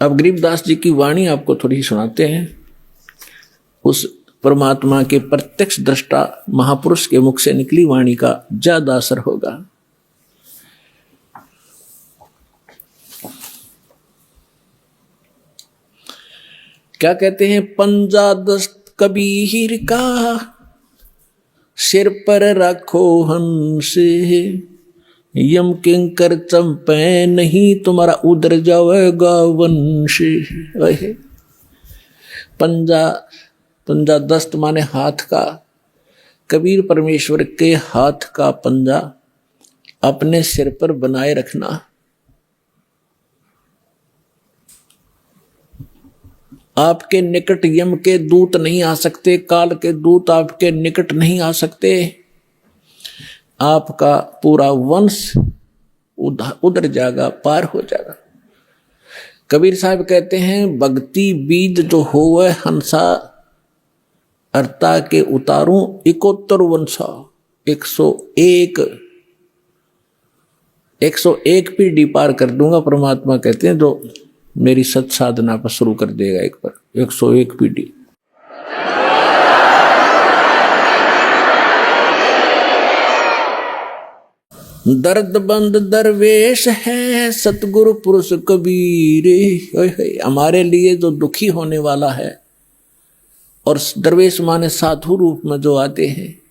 अब गरीबदास जी की वाणी आपको थोड़ी सुनाते हैं। उस परमात्मा के प्रत्यक्ष दृष्टा महापुरुष के मुख से निकली वाणी का ज्यादा असर होगा। क्या कहते हैं? पंजा दस्त कबीर का सिर पर रखो हंस, यम किंकर चंपे नहीं तुम्हारा उधर जाएगा वंश। पंजा, पंजा दस्त माने हाथ का। कबीर परमेश्वर के हाथ का पंजा अपने सिर पर बनाए रखना। आपके निकट यम के दूत नहीं आ सकते, काल के दूत आपके निकट नहीं आ सकते। आपका पूरा वंश उधर जाएगा, पार हो जाएगा। कबीर साहब कहते हैं, भक्ति बीज जो होवे हंसा, अर्ता के उतारूं 71 वंशा। 101 पीढ़ी पार कर दूंगा। परमात्मा कहते हैं जो मेरी सत साधना पर शुरू कर देगा एक बार, 101 पीढ़ी। दर्द बंद दरवेश है सतगुरु पुरुष कबीर। हमारे लिए जो दुखी होने वाला है, और दरवेश माने साधु रूप में जो आते हैं,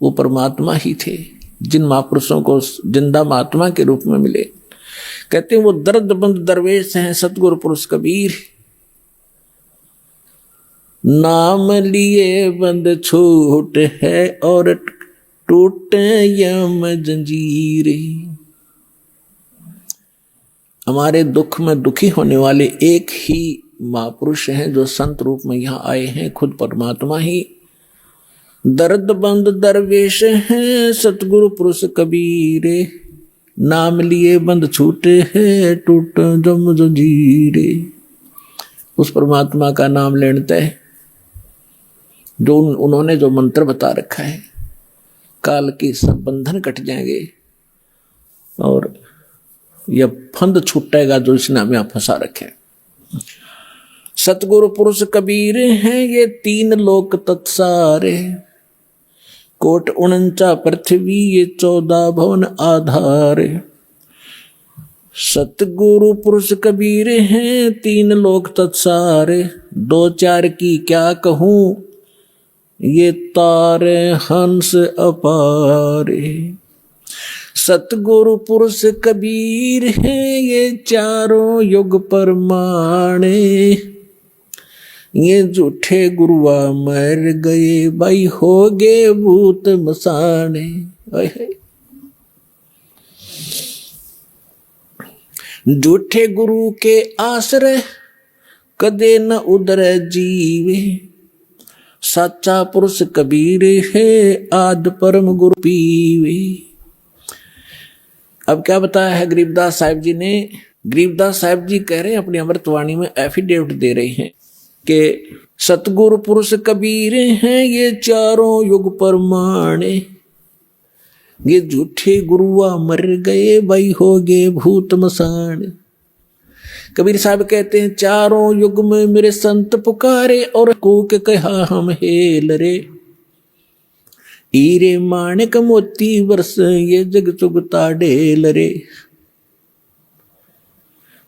वो परमात्मा ही थे, जिन महापुरुषों को जिंदा महात्मा के रूप में मिले। कहते हैं वो दर्द बंद दरवेश हैं सतगुरु पुरुष कबीर। नाम लिए बंद छूट है और टूटे यम जंजीर। हमारे दुख में दुखी होने वाले एक ही महापुरुष हैं जो संत रूप में यहाँ आए हैं, खुद परमात्मा ही। दर्द बंद दरवेश हैं सतगुरु पुरुष कबीर, नाम लिए बंद छूटे हैं टूट जम जंजीरे। उस परमात्मा का नाम लेते हैं, जो उन्होंने जो मंत्र बता रखा है, काल की सब बंधन कट जाएंगे और यह फंद छूटेगा जो इसने हमें फंसा रखे। सतगुरु पुरुष कबीर हैं ये 3 लोक तत्सारे, कोट 49 पृथ्वी ये 14 भवन आधार। सतगुरु पुरुष कबीर हैं 3 लोक तत्सारे, 2-4 की क्या कहूं ये तारे हंस अपारे। सतगुरु पुरुष कबीर हैं ये 4 युग परमाणे, ये झूठे गुरुआ मर गए भाई हो गए भूत मसाने। झूठे गुरु के आश्रय कदे न उधर जीवे, सच्चा पुरुष कबीर है आद परम गुरु पीवे। अब क्या बताया है गरीबदास साहिब जी ने? गरीबदास साहिब जी कह रहे हैं, अपनी अमृतवाणी में एफिडेविट दे रहे हैं कि सतगुरु पुरुष कबीर हैं ये 4 युग परमाणे, ये झूठे गुरुआ मर गए भाई हो गए भूत मसान। कबीर साहब कहते हैं 4 युग में मेरे संत पुकारे और कूक कहा हम हेल रे, हीरे माणिक मोती वर्ष ये जग चुगता ढेल रे।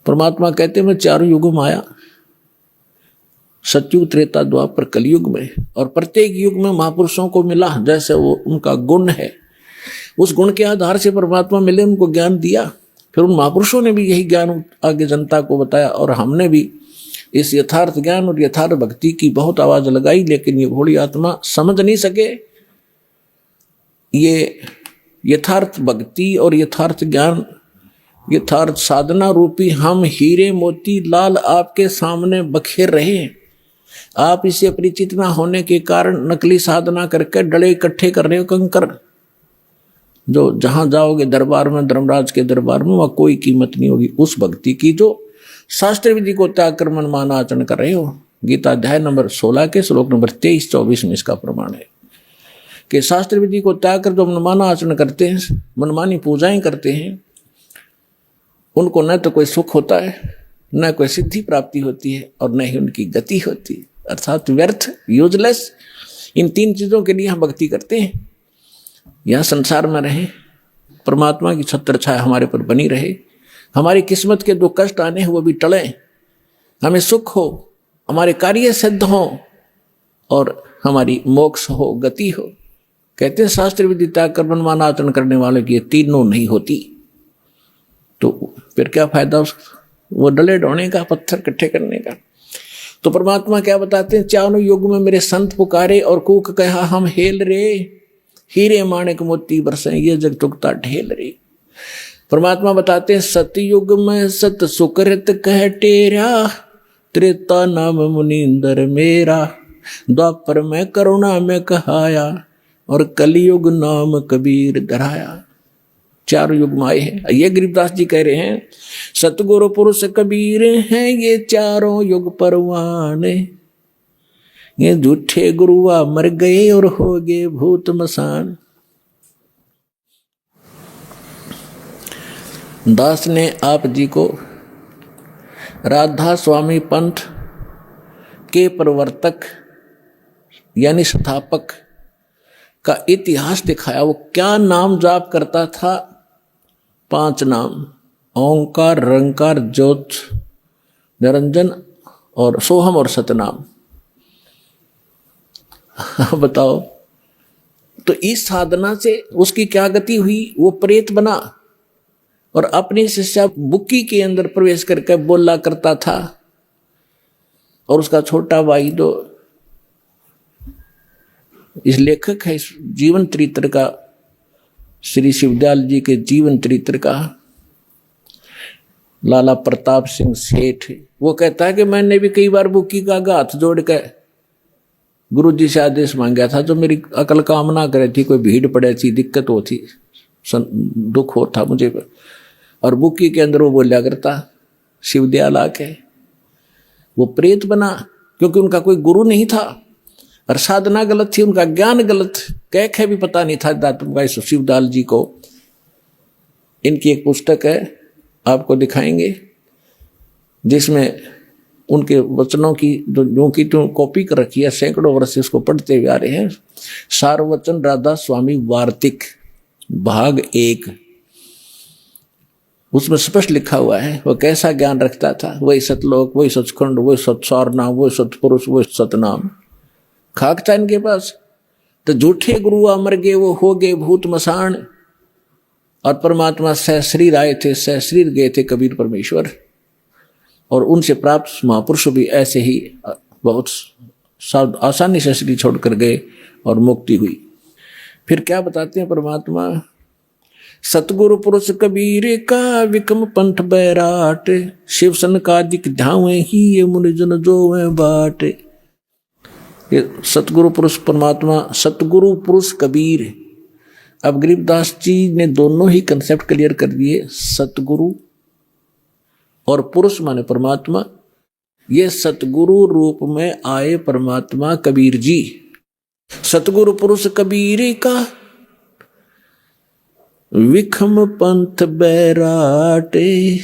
परमात्मा कहते हैं मैं 4 युग में आया, सतयुग त्रेता द्वापर कलयुग में, और प्रत्येक युग में महापुरुषों को मिला जैसे वो उनका गुण है, उस गुण के आधार से परमात्मा मिले, उनको ज्ञान दिया। फिर उन महापुरुषों ने भी यही ज्ञान आगे जनता को बताया, और हमने भी इस यथार्थ ज्ञान और यथार्थ भक्ति की बहुत आवाज लगाई, लेकिन ये भोली आत्मा समझ नहीं सके। ये यथार्थ भक्ति और यथार्थ ज्ञान, यथार्थ साधना रूपी हम हीरे मोती लाल आपके सामने बखेर रहे हैं। आप इसे परिचित ना होने के कारण नकली साधना करके डले इकट्ठे कर रहे हो कंकर, जो जहां जाओगे दरबार में, धर्मराज के दरबार में, वहां कोई कीमत नहीं होगी उस भक्ति की जो शास्त्र विधि को त्याग कर मनमाना आचरण कर रहे हो। गीता अध्याय नंबर 16 के श्लोक नंबर 23-24 में इसका प्रमाण है कि शास्त्र विधि को त्याग कर जो मनमाना आचरण करते हैं, मनमानी पूजाएं करते हैं, उनको न तो कोई सुख होता है न कोई सिद्धि प्राप्ति होती है और न ही उनकी गति होती है, अर्थात व्यर्थ, यूजलेस। इन 3 चीजों के लिए हम भक्ति करते हैं। यह संसार में रहे, परमात्मा की छत्र छाया हमारे पर बनी रहे, हमारी किस्मत के 2 कष्ट आने हैं वो भी टलें, हमें सुख हो, हमारे कार्य सिद्ध हो और हमारी मोक्ष हो, गति हो। कहते हैं शास्त्र विधि त्याग कर मनमाना आचरण करने वाले की ये तीनों नहीं होती, तो फिर क्या फायदा वो डले ढोने का, पत्थर इकट्ठे करने का। तो परमात्मा क्या बताते हैं, चारों युग में मेरे संत पुकारे और कूक कहा हम हेल रे, हीरे माणिक मोती बरसे ये जग चुकता ढेल रे। परमात्मा बताते हैं सतयुग में सत सुकृत कह टेरा, त्रेता नाम मुनींदर मेरा, द्वापर में करुणा में कहाया और कलयुग नाम कबीर धराया। 4 युग में आए हैं। ये गरीबदास जी कह रहे हैं सतगुरु पुरुष कबीर हैं ये चारों युग परवाने, ये झूठे गुरुआ मर गए और हो गए भूत मसान। दास ने आप जी को राधा स्वामी पंथ के प्रवर्तक यानी स्थापक का इतिहास दिखाया। वो क्या नाम जाप करता था? 5 नाम, ओंकार, रंकार, ज्योत, निरंजन और सोहम और सतनाम। बताओ, तो इस साधना से उसकी क्या गति हुई? वो प्रेत बना और अपनी शिष्या बुक्की के अंदर प्रवेश करके बोला करता था। और उसका छोटा भाई तो इस लेखक है इस जीवन चरित्र का, श्री शिवदयाल जी के जीवन चरित्र का, लाला प्रताप सिंह सेठ। वो कहता है कि मैंने भी कई बार बुक्की का हाथ जोड़ के गुरु जी से आदेश मांगा था, तो मेरी अकल काम ना करे थी, कोई भीड़ पड़े थी, दिक्कत होती, दुख होता मुझे। और बुक्की के अंदर वो बोलिया करता शिवदयाल आके। वो प्रेत बना क्योंकि उनका कोई गुरु नहीं था और साधना गलत थी, उनका ज्ञान गलत, कह भी पता नहीं था दातुम शिवदयाल जी को। इनकी एक पुस्तक है, आपको दिखाएंगे, जिसमें उनके वचनों की जो की तो कॉपी कर रखी है, सैकड़ों वर्ष से इसको पढ़ते हुए आ रहे हैं। सारवचन राधा स्वामी वार्तिक भाग 1, उसमें स्पष्ट लिखा हुआ है वो कैसा ज्ञान रखता था। वही सतलोक, वही सचखंड, वही सत्सार नाम, वही सतपुरुष, वही सतनाम। खाक था इनके पास। तो झूठे गुरु अमर गए, वो हो गए भूत मसान। और परमात्मा सहशरीर आए थे, सहशरीर गए थे कबीर परमेश्वर। और उनसे प्राप्त महापुरुष भी ऐसे ही बहुत आसानी से शरीर छोड़कर गए और मुक्ति हुई। फिर क्या बताते हैं परमात्मा, सतगुरु पुरुष कबीर का विकम पंथ बैराट, शिव सन का दिक धावे ही ये मुनिजन जो वे बाट। ये सतगुरु पुरुष परमात्मा, सतगुरु पुरुष कबीर। अब गरीबदास जी ने दोनों ही कंसेप्ट क्लियर कर दिए, सतगुरु और पुरुष माने परमात्मा। ये सतगुरु रूप में आए परमात्मा कबीर जी। सतगुरु पुरुष कबीर का विखम पंथ बैराटे,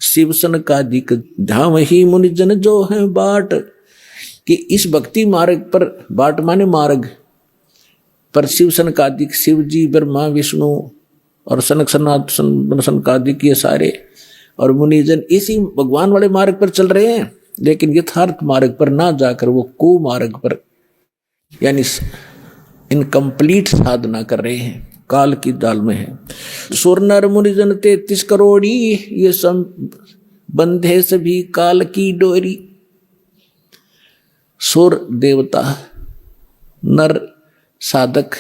शिवसन का दिक धाम ही मुनिजन जो है बाट। कि इस भक्ति मार्ग पर, बाट माने मार्ग पर, शिवसन का दिक शिव जी, ब्रह्मा विष्णु और सनक सनकादिक ये सारे और मुनिजन इसी भगवान वाले मार्ग पर चल रहे हैं, लेकिन यथार्थ मार्ग पर ना जाकर वो कुमार्ग पर यानी इनकम्प्लीट साधना कर रहे हैं, काल की दाल में है। सुर नर मुनिजन 33 करोड़ी, ये सब बंधे सभी काल की डोरी। सुर देवता, नर साधक,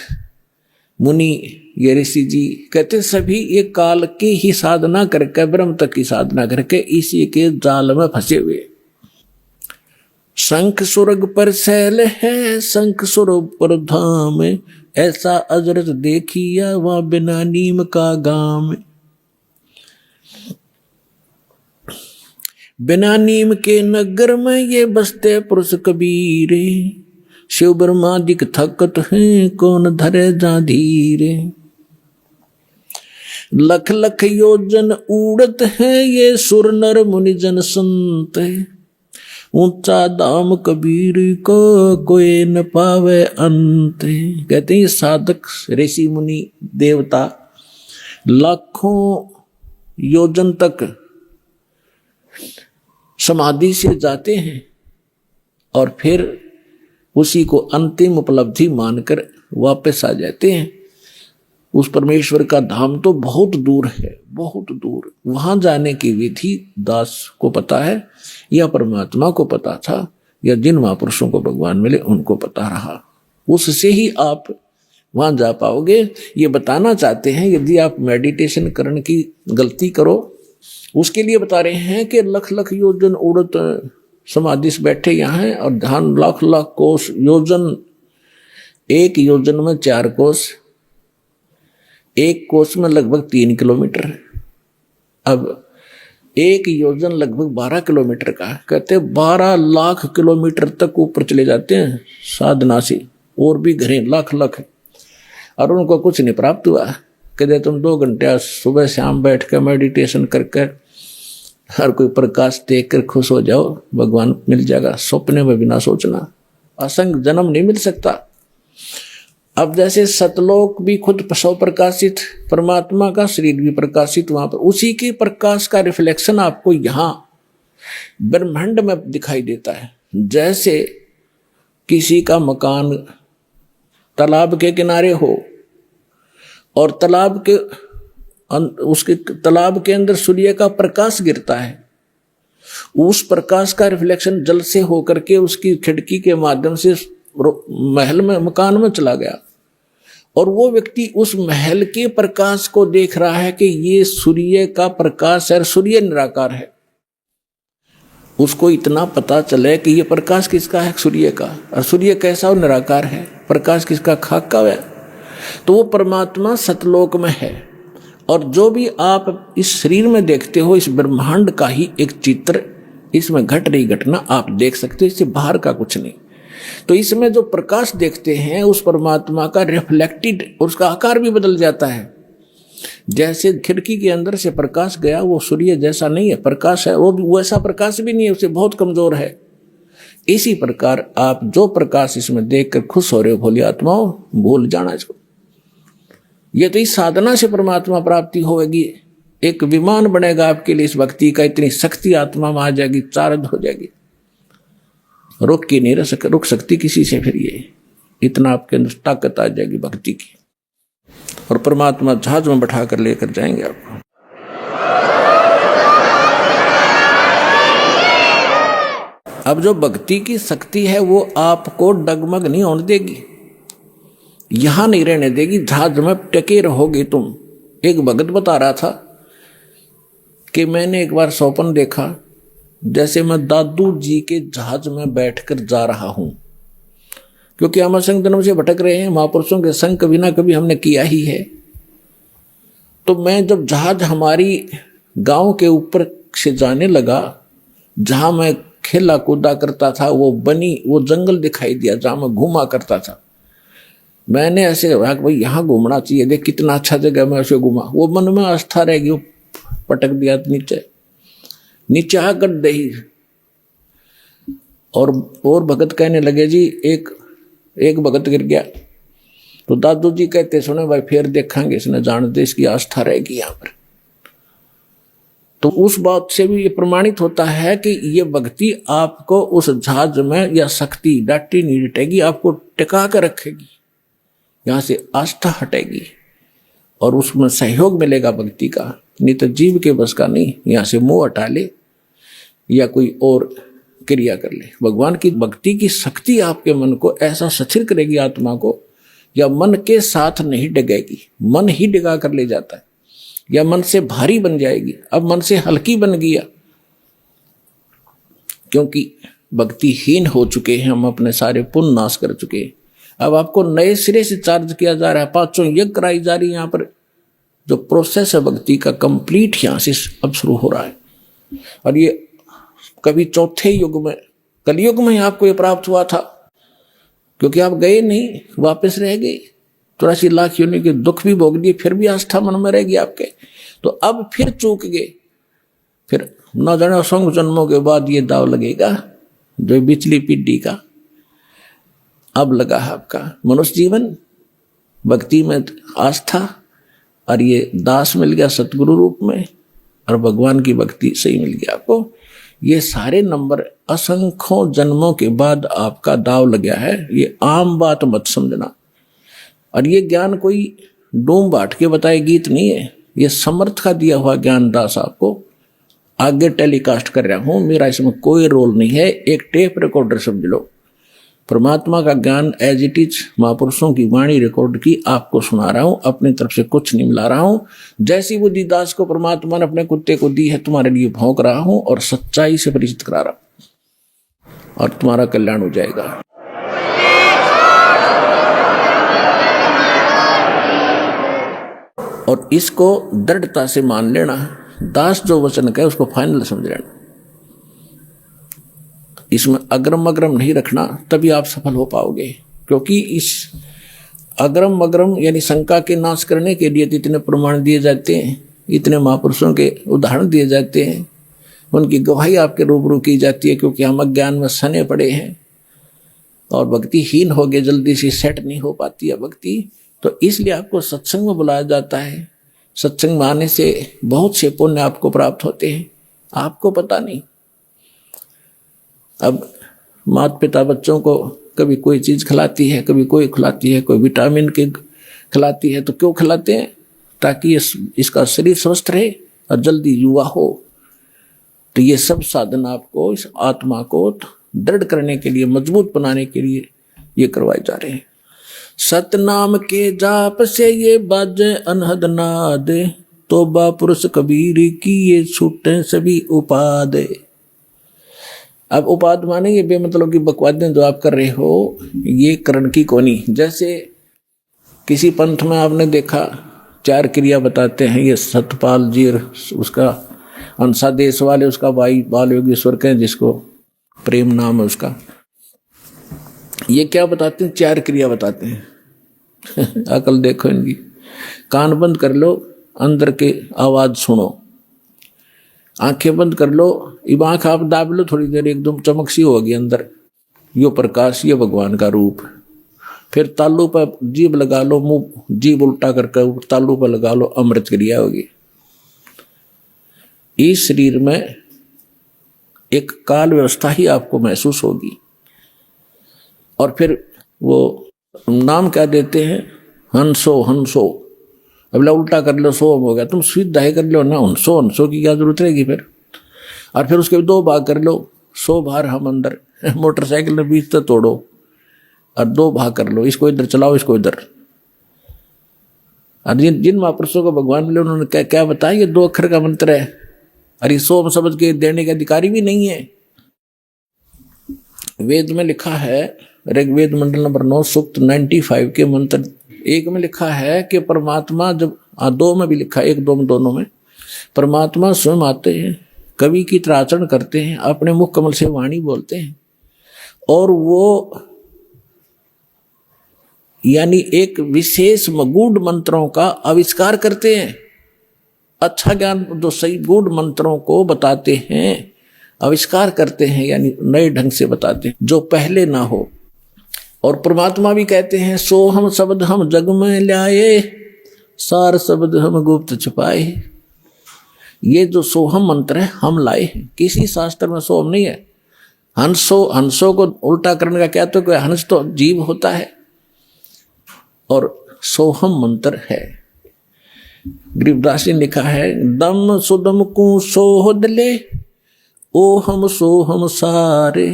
मुनि ये ऋषि जी, कहते सभी ये काल की ही साधना करके, ब्रह्म तक की साधना करके इसी के जाल में फंसे हुए। शंख सुरग पर सैल है, शंख सुरग पर धाम, ऐसा अजरत देखिया वहां बिना नीम का गाम। बिना नीम के नगर में ये बसते पुरुष कबीरे, शिव ब्रह्मादिक थकत हैं कौन धरे जा धीरे। लख लख योजन उड़त है ये सुर नर मुनिजन संत, ऊंचा दाम कबीर को कोई न पावे अंत। कहते हैं ये साधक ऋषि मुनि देवता लाखों योजन तक समाधि से जाते हैं और फिर उसी को अंतिम उपलब्धि मानकर वापस आ जाते हैं। उस परमेश्वर का धाम तो बहुत दूर है, बहुत दूर। वहां जाने की विधि दास को पता है या परमात्मा को पता था या जिन महापुरुषों को भगवान मिले उनको पता रहा, उससे ही आप वहां जा पाओगे। ये बताना चाहते हैं यदि आप मेडिटेशन करने की गलती करो, उसके लिए बता रहे हैं कि लख लख योजन उड़त समाधि से बैठे यहाँ हैं और ध्यान लाख लाख कोस योजन, एक योजन में 4 कोस, एक कोस में लगभग 3 किलोमीटर। अब एक योजन लगभग 12 किलोमीटर का, कहते 12 लाख किलोमीटर तक ऊपर चले जाते हैं साधना से, और भी घरें लाख लाख, और उनको कुछ नहीं प्राप्त हुआ। कहते तुम 2 घंटे सुबह शाम बैठ कर मेडिटेशन करके हर कोई प्रकाश देख कर खुश हो जाओ, भगवान मिल जाएगा। सपने में बिना सोचना, असंग जन्म नहीं मिल सकता। अब जैसे सतलोक भी खुद सौ प्रकाशित, परमात्मा का शरीर भी प्रकाशित, वहां पर उसी के प्रकाश का रिफ्लेक्शन आपको यहां ब्रह्मांड में दिखाई देता है। जैसे किसी का मकान तालाब के किनारे हो और तालाब के उसके तालाब के अंदर सूर्य का प्रकाश गिरता है, उस प्रकाश का रिफ्लेक्शन जल से होकर के उसकी खिड़की के माध्यम से महल में, मकान में चला गया, और वो व्यक्ति उस महल के प्रकाश को देख रहा है कि ये सूर्य का प्रकाश है, सूर्य निराकार है। उसको इतना पता चले कि ये प्रकाश किसका है, सूर्य का, और सूर्य कैसा और निराकार है, प्रकाश किसका, खाक का है। तो वो परमात्मा सतलोक में है, और जो भी आप इस शरीर में देखते हो इस ब्रह्मांड का ही एक चित्र, इसमें घट रही घटना आप देख सकते हो, इससे बाहर का कुछ नहीं। तो इसमें जो प्रकाश देखते हैं उस परमात्मा का रिफ्लेक्टेड, और उसका आकार भी बदल जाता है। जैसे खिड़की के अंदर से प्रकाश गया, वो सूर्य जैसा नहीं है, प्रकाश है, वो भी वैसा प्रकाश भी नहीं है, उससे बहुत कमजोर है। इसी प्रकार आप जो प्रकाश इसमें देखकर खुश हो रहे हो भोली आत्माओं, भूल जाना इसको। ये तो इस साधना से परमात्मा प्राप्ति होगी। एक विमान बनेगा आपके लिए इस भक्ति का, इतनी शक्ति आत्मा में आ जाएगी, चार्ज हो जाएगी, रुक की नहीं रुक सकती किसी से। फिर ये इतना आपके अंदर ताकत आ जाएगी भक्ति की, और परमात्मा जहाज में बैठा कर लेकर जाएंगे आपको। अब जो भक्ति की शक्ति है वो आपको डगमग नहीं होने देगी, यहां नहीं रहने देगी, जहाज में टके रहोगे तुम। एक भगत बता रहा था कि मैंने एक बार स्वप्न देखा जैसे मैं दादू जी के जहाज में बैठकर जा रहा हूं, क्योंकि हम असंख्य दिनों से भटक रहे हैं, महापुरुषों के संग कभी ना कभी हमने किया ही है। तो मैं जब जहाज हमारी गांव के ऊपर से जाने लगा, जहां मैं खेला कूदा करता था, वो जंगल दिखाई दिया जहां मैं घूमा करता था। मैंने ऐसे कहा कि भाई यहाँ घूमना चाहिए, देख कितना अच्छा जगह, मैं ऐसे घूमा। वो मन में आस्था रह गई, पटक दिया नीचे आकर दही। और भगत कहने लगे जी एक भगत गिर गया, तो दादू जी कहते सुने भाई फिर देखेंगे, इसने जान दे, इसकी आस्था रहेगी यहाँ पर। तो उस बात से भी ये प्रमाणित होता है कि ये भक्ति आपको उस जहाज में या शक्ति डाटी नहीं डटेगी, आपको टिका कर रखेगी, यहाँ से आस्था हटेगी और उसमें सहयोग मिलेगा भक्ति का। नहीं तो जीव के बस का नहीं, यहाँ से मोह हटा ले या कोई और क्रिया कर ले। भगवान की भक्ति की शक्ति आपके मन को ऐसा सचिर करेगी, आत्मा को, या मन के साथ नहीं डगेगी, मन ही डिगा कर ले जाता है, या मन से भारी बन जाएगी। अब मन से हल्की बन गया, क्योंकि भक्तिहीन हो चुके हैं हम, अपने सारे पुण्य नाश कर चुके हैं। अब आपको नए सिरे से चार्ज किया जा रहा है, 5 यज्ञ कराई जा रही है। यहाँ पर जो प्रोसेस है भक्ति का कंप्लीट यहाँ से अब शुरू हो रहा है, और ये कभी चौथे युग में, कलयुग में आपको ये प्राप्त हुआ था, क्योंकि आप गए नहीं, वापस रह गए। 84 लाख योनि के दुख भी भोग दिए, फिर भी आस्था मन में रहेगी आपके। तो अब फिर चूक गए, फिर न जाने असंख्य जन्मों के बाद ये दाव लगेगा जो बिचली पीढ़ी का अब लगा है आपका। मनुष्य जीवन, भक्ति में आस्था, और ये दास मिल गया सतगुरु रूप में, और भगवान की भक्ति सही मिल गया आपको। ये सारे नंबर असंख्यों जन्मों के बाद आपका दाव लग गया है, ये आम बात मत समझना। और ये ज्ञान कोई डूम बाट के बताए गीत नहीं है, ये समर्थ का दिया हुआ ज्ञान दास आपको आगे टेलीकास्ट कर रहा हूं, मेरा इसमें कोई रोल नहीं है। एक टेप रिकॉर्डर समझ लो, परमात्मा का ज्ञान एज इट इज महापुरुषों की वाणी रिकॉर्ड की आपको सुना रहा हूं, अपनी तरफ से कुछ नहीं मिला रहा हूं। जैसी बुद्धि दास को परमात्मा ने अपने कुत्ते को दी है, तुम्हारे लिए भौंक रहा हूं और सच्चाई से परिचित करा रहा हूं, और तुम्हारा कल्याण हो जाएगा। और इसको दृढ़ता से मान लेना, दास जो वचन कहे उसको फाइनल समझ लेना, इसमें अग्रम अग्रम नहीं रखना, तभी आप सफल हो पाओगे। क्योंकि इस अग्रम अग्रम यानी शंका के नाश करने के लिए इतने प्रमाण दिए जाते हैं, इतने महापुरुषों के उदाहरण दिए जाते हैं, उनकी गवाही आपके रूबरू की जाती है। क्योंकि हम अज्ञान में सने पड़े हैं और भक्तिहीन हो गए, जल्दी से सेट नहीं हो पाती है भक्ति, तो इसलिए आपको सत्संग में बुलाया जाता है। सत्संग में आने से बहुत से पुण्य आपको प्राप्त होते हैं, आपको पता नहीं। अब माता पिता बच्चों को कभी कोई चीज़ खिलाती है, कभी कोई खिलाती है, कोई विटामिन के खिलाती है, तो क्यों खिलाते हैं? ताकि इसका शरीर स्वस्थ रहे और जल्दी युवा हो। तो ये सब साधन आपको इस आत्मा को दृढ़ करने के लिए, मजबूत बनाने के लिए ये करवाए जा रहे हैं। सतनाम के जाप से ये बाजे अनहद नाद, तोबा पुरुष कबीर की ये छूटे सभी उपाद। अब उपाद माने ये बेमतलब की बकवादें जो आप कर रहे हो, ये करण की कोनी। जैसे किसी पंथ में आपने देखा 4 क्रिया बताते हैं, ये सतपाल जी उसका अंसा देश वाले उसका भाई बाल योगेश्वर कहें, जिसको प्रेम नाम है उसका, ये क्या बताते हैं? 4 क्रिया बताते हैं। अकल देखो इनकी। कान बंद कर लो, अंदर के आवाज सुनो, आंखें बंद कर लो, इब आंख आप दाब लो थोड़ी देर, एकदम चमक सी होगी अंदर, यो प्रकाश, ये भगवान का रूप। फिर तालू पर जीभ लगा लो, मुंह जीभ उल्टा करके तालू पर लगा लो, अमृत क्रिया होगी। इस शरीर में एक काल व्यवस्था ही आपको महसूस होगी। और फिर वो नाम क्या देते हैं? हंसो हंसो। अब उल्टा कर लो, सो हो गया, तुम सीधा ही कर लो ना, हंसो हंसो की क्या जरूरत रहेगी फिर। और फिर उसके 2 भाग कर लो, सो बाहर हम अंदर। मोटरसाइकिल में बीच तक तोड़ो और 2 भाग कर लो, इसको इधर चलाओ, इसको इधर। और जिन महापुरुषों को भगवान मिले उन्होंने क्या क्या बताया? ये 2 अक्षर का मंत्र है, अरे सोम समझ के देने के अधिकारी भी नहीं है। वेद में लिखा है, ऋग्वेद मंडल नंबर 9 सूक्त 95 के मंत्र 1 में लिखा है कि परमात्मा जब 2 में भी लिखा है, 1 2 में दोनों में, परमात्मा स्वयं आते हैं, कवि की तरह आचरण करते हैं, अपने मुख कमल से वाणी बोलते हैं, और वो यानी एक विशेष गूढ़ मंत्रों का आविष्कार करते हैं। अच्छा ज्ञान जो सही गूढ़ मंत्रों को बताते हैं, आविष्कार करते हैं, यानी नए ढंग से बताते हैं जो पहले ना हो। और परमात्मा भी कहते हैं, सो हम शब्द हम जग में लाए, सार शब्द हम गुप्त छुपाए। ये जो सोहम मंत्र है हम लाए हैं, किसी शास्त्र में सोहम नहीं है। हंसो को उल्टा करने का क्या, तो कोई हंस तो जीव होता है और सोहम मंत्र है। गरीबदास ने लिखा है, दम सुदम को सोहद ले, ओ हम सो हम सारे,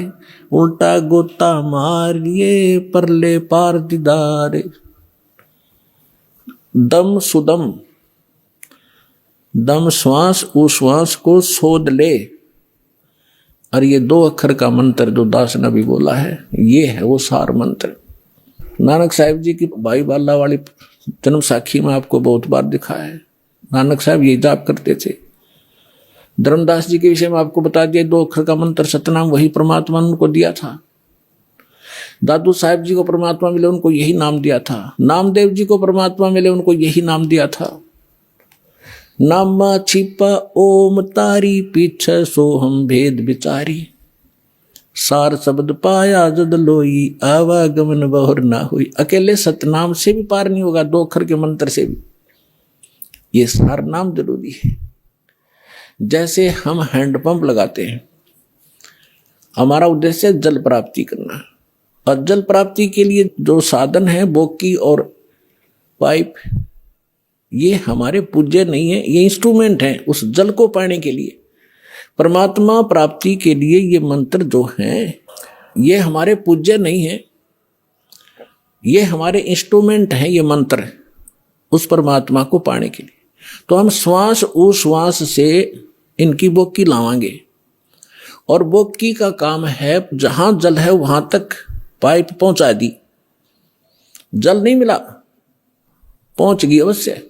उल्टा गोता मारिए परले पार दीदारे। दम सुदम, दम श्वास, उस श्वास को सोध ले, और ये 2 अक्षर का मंत्र जो दास ने भी बोला है, ये है वो सार मंत्र। नानक साहिब जी की भाई बाला वाली जन्म साखी में आपको बहुत बार दिखा है, नानक साहब ये जाप करते थे। धर्मदास जी के विषय में आपको बता दिया, 2 अक्षर का मंत्र सतनाम, वही परमात्मा ने उनको दिया था। दादू साहेब जी को परमात्मा मिले, उनको यही नाम दिया था। नामदेव जी को परमात्मा मिले, उनको यही नाम दिया था। नामा छिपा ओम तारी, पीछे सो हम भेद विचारी। सार शब्द पाया जद लोई, आवागमन बहुर ना हुई। अकेले सतनाम से भी पार नहीं होगा, 2 अक्षर के मंत्र से भी। ये सार नाम जरूरी है। जैसे हम हैंडपंप लगाते हैं, हमारा उद्देश्य जल प्राप्ति करना है, और जल प्राप्ति के लिए जो साधन है बोकी और पाइप, ये हमारे पूज्य नहीं है, ये इंस्ट्रूमेंट है उस जल को पाने के लिए। परमात्मा प्राप्ति के लिए ये मंत्र जो हैं, ये हमारे पूज्य नहीं है, ये हमारे इंस्ट्रूमेंट हैं। ये मंत्र उस परमात्मा को पाने के लिए। तो हम श्वास उश्वास से इनकी बोकी लावांगे, और बोकी का काम है जहां जल है वहां तक पाइप पहुंचा दी। जल नहीं मिला, पहुंच गई अवश्य,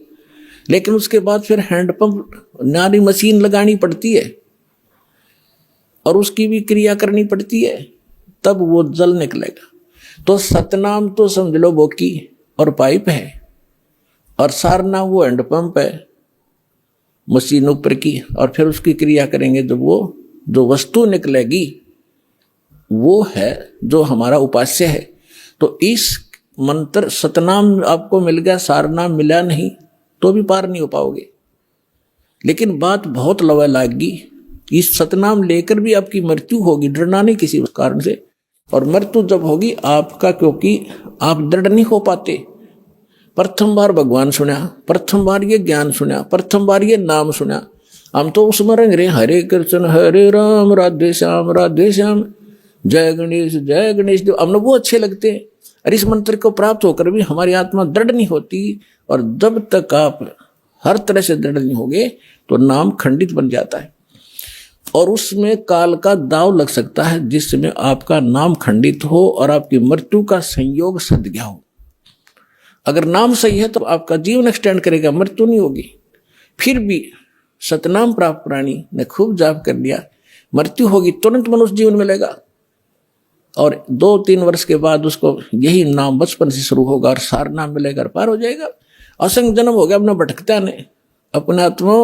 लेकिन उसके बाद फिर हैंडपंप नारी मशीन लगानी पड़ती है, और उसकी भी क्रिया करनी पड़ती है, तब वो जल निकलेगा। तो सतनाम तो समझ लो बोकी और पाइप है, और सारनाम वो हैंडपंप है मशीन ऊपर की, और फिर उसकी क्रिया करेंगे जब वो जो वस्तु निकलेगी वो है जो हमारा उपास्य है। तो इस मंत्र सतनाम आपको मिल गया, सारनाम मिला नहीं तो भी पार नहीं हो पाओगे। लेकिन बात बहुत लवा लागी, इस सतनाम लेकर भी आपकी मृत्यु होगी, डरना नहीं किसी कारण से। और मृत्यु जब होगी आपका, क्योंकि आप दृढ़ नहीं हो पाते। प्रथम बार भगवान सुना, प्रथम बार ये ज्ञान सुना, प्रथम बार ये नाम सुना, हम तो उसमें रंग रहे हरे कृष्ण हरे राम राधे श्याम जय गणेश देव, हमने वो अच्छे लगते हैं। और इस मंत्र को प्राप्त होकर भी हमारी आत्मा दृढ़ नहीं होती, और जब तक आप हर तरह से दृढ़ नहीं होगे तो नाम खंडित बन जाता है, और उसमें काल का दाव लग सकता है, जिसमें आपका नाम खंडित हो और आपकी मृत्यु का संयोग सद गया हो। अगर नाम सही है तो आपका जीवन एक्सटेंड करेगा, मृत्यु नहीं होगी। फिर भी सतनाम प्राप्त प्राणी ने खूब जाप कर लिया, मृत्यु होगी तुरंत मनुष्य जीवन मिलेगा, और 2-3 वर्ष के बाद उसको यही नाम बचपन से शुरू होगा, और सार नाम मिलेगा, पार हो जाएगा। असंग जन्म हो गया अपना भटकता ने अपने आत्मा।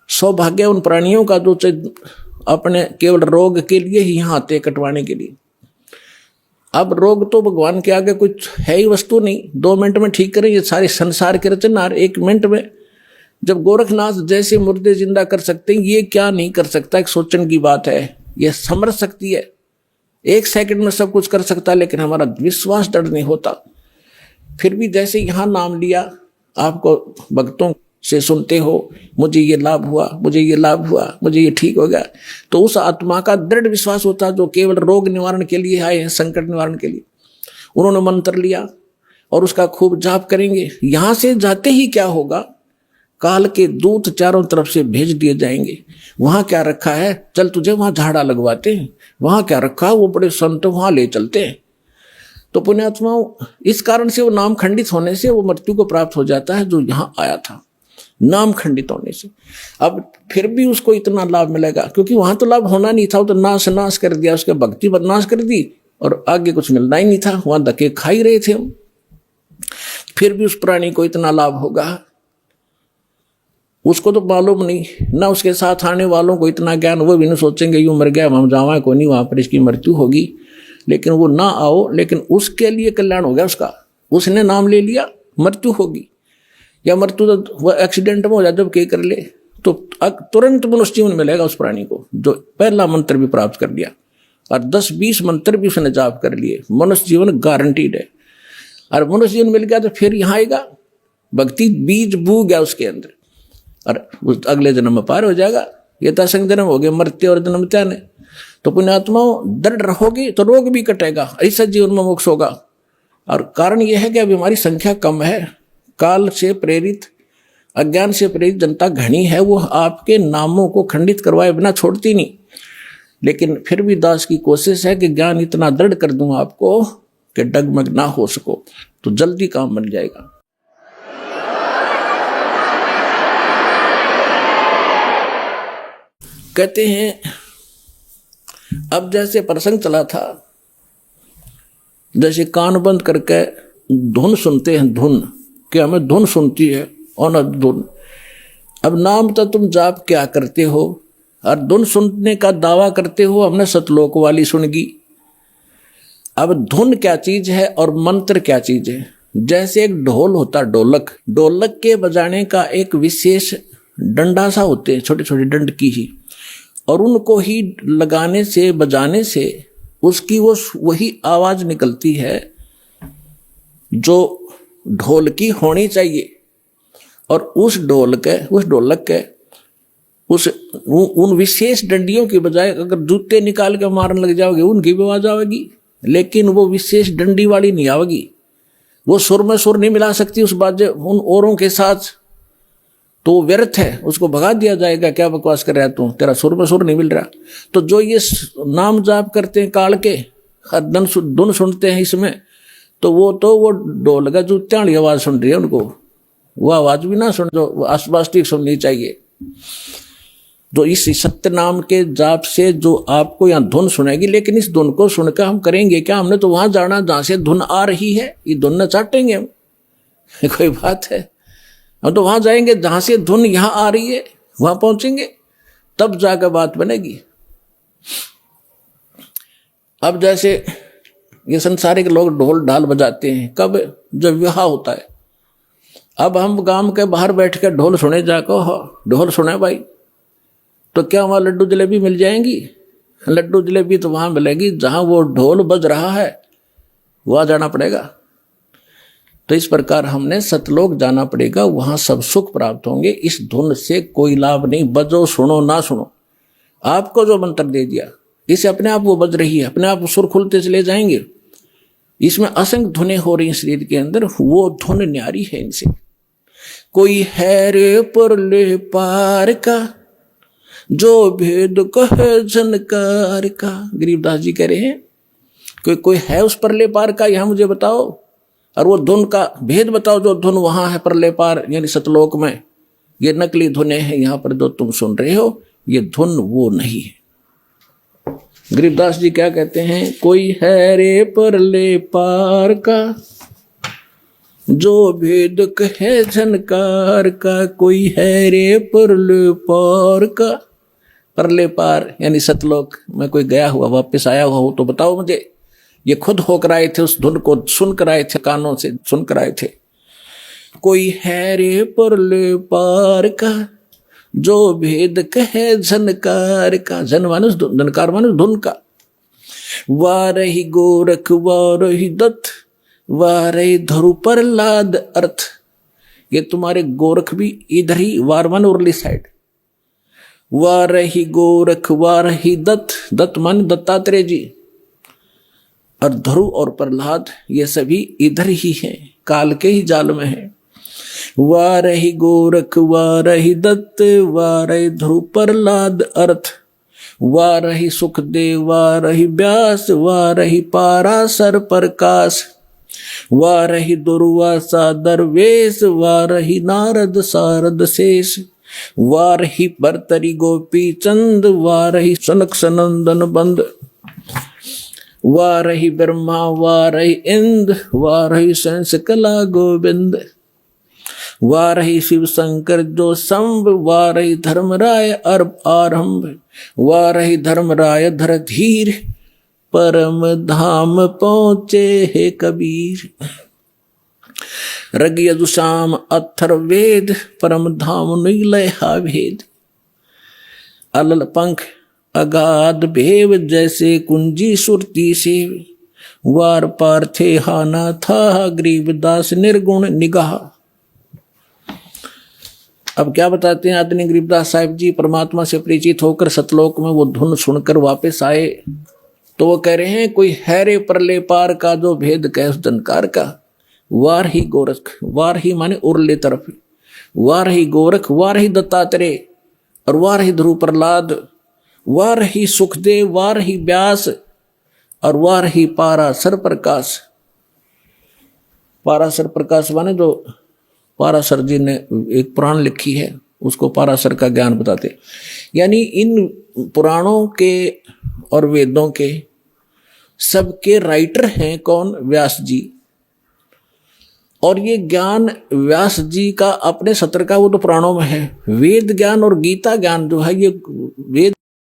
सौभाग्य उन प्राणियों का जो अपने केवल रोग के लिए ही यहाँ आते कटवाने के लिए। अब रोग तो भगवान के आगे कुछ है ही वस्तु नहीं, 2 मिनट में ठीक करें। ये सारे संसार के रचनहार 1 मिनट में, जब गोरखनाथ जैसे मुर्दे जिंदा कर सकते हैं, ये क्या नहीं कर सकता? एक सोचने की बात है। ये समझ सकती है, 1 सेकंड में सब कुछ कर सकता है, लेकिन हमारा विश्वास दृढ़ नहीं होता। फिर भी जैसे यहाँ नाम लिया, आपको भक्तों से सुनते हो, मुझे ये लाभ हुआ, मुझे ये लाभ हुआ, मुझे ये ठीक हो गया, तो उस आत्मा का दृढ़ विश्वास होता है जो केवल रोग निवारण के लिए आए हैं, संकट निवारण के लिए। उन्होंने मंत्र लिया और उसका खूब जाप करेंगे। यहां से जाते ही क्या होगा, काल के दूत चारों तरफ से भेज दिए जाएंगे। वहां क्या रखा है, चल तुझे वहां झाड़ा लगवाते हैं, वहां क्या रखा है, वो बड़े संत वहां ले चलते हैं। तो पुण्यात्माओं, इस कारण से वो नाम खंडित होने से वो मृत्यु को प्राप्त हो जाता है जो यहां आया था, नाम खंडित होने से। अब फिर भी उसको इतना लाभ मिलेगा, क्योंकि वहां तो लाभ होना नहीं था, वो तो नाश कर दिया, उसके भक्ति बदनाश कर दी, और आगे कुछ मिलना ही नहीं था, वहां धक्के खा ही रहे थे हम। फिर भी उस प्राणी को इतना लाभ होगा, उसको तो मालूम नहीं ना, उसके साथ आने वालों को इतना ज्ञान, वो भी नहीं सोचेंगे यूं मर गया हम जावा को नहीं, वहां पर इसकी मृत्यु होगी, लेकिन वो ना आओ, लेकिन उसके लिए कल्याण हो गया उसका। उसने नाम ले लिया, मृत्यु होगी, या मृत्यु तो वो एक्सीडेंट में हो जाए जब के कर ले, तो तुरंत मनुष्य जीवन मिलेगा उस प्राणी को जो पहला मंत्र भी प्राप्त कर लिया, और 10-20 मंत्र भी उसने जाप कर लिए, मनुष्य जीवन गारंटीड है। और मनुष्य जीवन मिल गया तो फिर यहाँ आएगा, भक्ति बीज बू गया उसके अंदर, और उस अगले जन्म में पार हो जाएगा। ये तो असंग जन्म हो गए, मरते और जन्म त्यान है। तो पुण्यात्माओं, दृढ़ रहोगे तो रोग भी कटेगा, ऐसा जीवन में मोक्ष होगा। और कारण यह है कि अभी हमारी संख्या कम है, काल से प्रेरित, अज्ञान से प्रेरित जनता घनी है, वो आपके नामों को खंडित करवाए बिना छोड़ती नहीं। लेकिन फिर भी दास की कोशिश है कि ज्ञान इतना दृढ़ कर दूं आपको कि डगमग ना हो सको, तो जल्दी काम बन जाएगा। कहते हैं अब जैसे प्रसंग चला था जैसे कान बंद करके धुन सुनते हैं, धुन कि हमें धुन सुनती है और न धुन। अब नाम तो तुम जाप क्या करते हो और धुन सुनने का दावा करते हो, हमने सतलोक वाली सुनगी। अब धुन क्या चीज है और मंत्र क्या चीज है? जैसे एक ढोल होता, ढोलक, ढोलक के बजाने का एक विशेष डंडा सा होते हैं, छोटे छोटे डंड की ही, और उनको ही लगाने से बजाने से उसकी वो वही आवाज निकलती है जो ढोल की होनी चाहिए। और उस ढोलक के उन विशेष डंडियों की बजाय अगर जूते निकाल के मारने लग जाओगे उनकी भी आवाज आवेगी, लेकिन वो विशेष डंडी वाली नहीं आवेगी। वो सुर में सुर नहीं मिला सकती उस बाजे उन औरों के साथ, तो व्यर्थ है, उसको भगा दिया जाएगा। क्या बकवास कर रहा है तू, तेरा सुर में सुर नहीं मिल रहा। तो जो ये नाम जाप करते हैं काल के, धुन सुनते हैं इसमें, तो वो ढोल का जूत्या वाली आवाज सुन रही है उनको, वो आवाज भी ना सुन जो आसपास ठीक सुननी चाहिए। तो इस सत्य नाम के जाप से जो आपको यहाँ धुन सुनेगी, लेकिन इस धुन को सुनकर हम करेंगे क्या? हमने तो वहां जाना जहां से धुन आ रही है, ये धुन न चाटेंगे हम कोई बात है? हम तो वहां जाएंगे जहां से धुन यहां आ रही है, वहां पहुंचेंगे, तब जाकर बात बनेगी। अब जैसे ये संसारिक लोग ढोल ढाल बजाते हैं, कब? जब विवाह होता है। अब हम गांव के बाहर बैठ के ढोल सुने जाकर, ढोल सुने भाई, तो क्या वहां लड्डू जलेबी मिल जाएंगी? लड्डू जलेबी तो वहां मिलेगी जहां वो ढोल बज रहा है, वहां जाना पड़ेगा। तो इस प्रकार हमने सतलोक जाना पड़ेगा, वहां सब सुख प्राप्त होंगे। इस धुन से कोई लाभ नहीं, बजो सुनो ना सुनो, आपको जो मंत्र दे दिया इसे अपने आप वो बज रही है, अपने आप सुर खुलते चले जाएंगे। इसमें असंख्य धुनें हो रही हैं शरीर के अंदर, वो धुन न्यारी है इनसे। कोई है रे परले पार का जो भेद कहे झनकार का, गरीबदास जी कह रहे हैं कोई है उस परले पार का, यहां मुझे बताओ, और वो धुन का भेद बताओ जो धुन वहां है परले पार यानी सतलोक में। ये नकली धुनें हैं, यहां पर जो तुम सुन रहे हो ये धुन वो नहीं है। गरीबदास जी क्या कहते हैं? कोई है रे परले पार का जो भेद कहे झनकार का, कोई है रे परले पार का। परले पार यानी सतलोक में कोई गया हुआ वापस आया हुआ हो तो बताओ मुझे। ये खुद होकर आए थे, उस धुन को सुनकर आए थे, कानों से सुनकर आए थे। कोई है रे परले पार का जो भेद कहे झनकार का, झन मानुष झनकार मानुष धुन का। वारही गोरख वारही दत्त वारही धरु प्रहलाद अर्थ। ये तुम्हारे गोरख भी इधर ही, वारवन उर्ली साइड। वारही गोरख वारही दत्त, दत्त मान दत्तात्रेय जी, और ध्रुव और प्रहलाद ये सभी इधर ही हैं, काल के ही जाल में हैं। वारही गोरख वारही दत्त वारही ध्रुव प्रहलाद अर्थ। वारही सुखदेव वारही व्यास वारही पाराशर प्रकाश। वारही दुर्वासा दरवेश वारही नारद सारद शेष। वारही भर्तरी गोपी चंद वारही सनक सनंदन बंद। वारही ब्रह्मा वारही इंद्र वारही संस कला गोविंद। वारही शिव शंकर जो संभ वारही धर्मराय अर्भ आरंभ। वारही धर्मराय धर धीर परम धाम पहुंचे हे कबीर। रग यजुषाम अथर्वेद परम धाम नीलय हा भेद। अलल पंख अगाध भेव जैसे कुंजी सुरती से। वार पार थे हाना था गरीबदास निर्गुण निगाह। अब क्या बताते हैं आदरणीय गरीबदास साहिब जी? परमात्मा से परिचित होकर सतलोक में वो धुन सुनकर वापस आए, तो वो कह रहे हैं कोई हैरे परले पार का जो भेद कह उस जनकार का। वार ही गोरख, वार ही माने उरले तरफ, वार ही गोरख वार ही दत्तात्रेय और वार ही ध्रुव प्रहलाद। वार ही सुखदेव वार ही व्यास और वार ही पाराशर प्रकाश। पाराशर प्रकाश माने जो पाराशर जी ने एक पुराण लिखी है उसको पाराशर का ज्ञान बताते। यानी इन पुराणों के और वेदों के सबके राइटर हैं कौन? व्यास जी। और ये ज्ञान व्यास जी का अपने सत्र का वो तो पुराणों में है। वेद ज्ञान और गीता ज्ञान जो है, ये वेद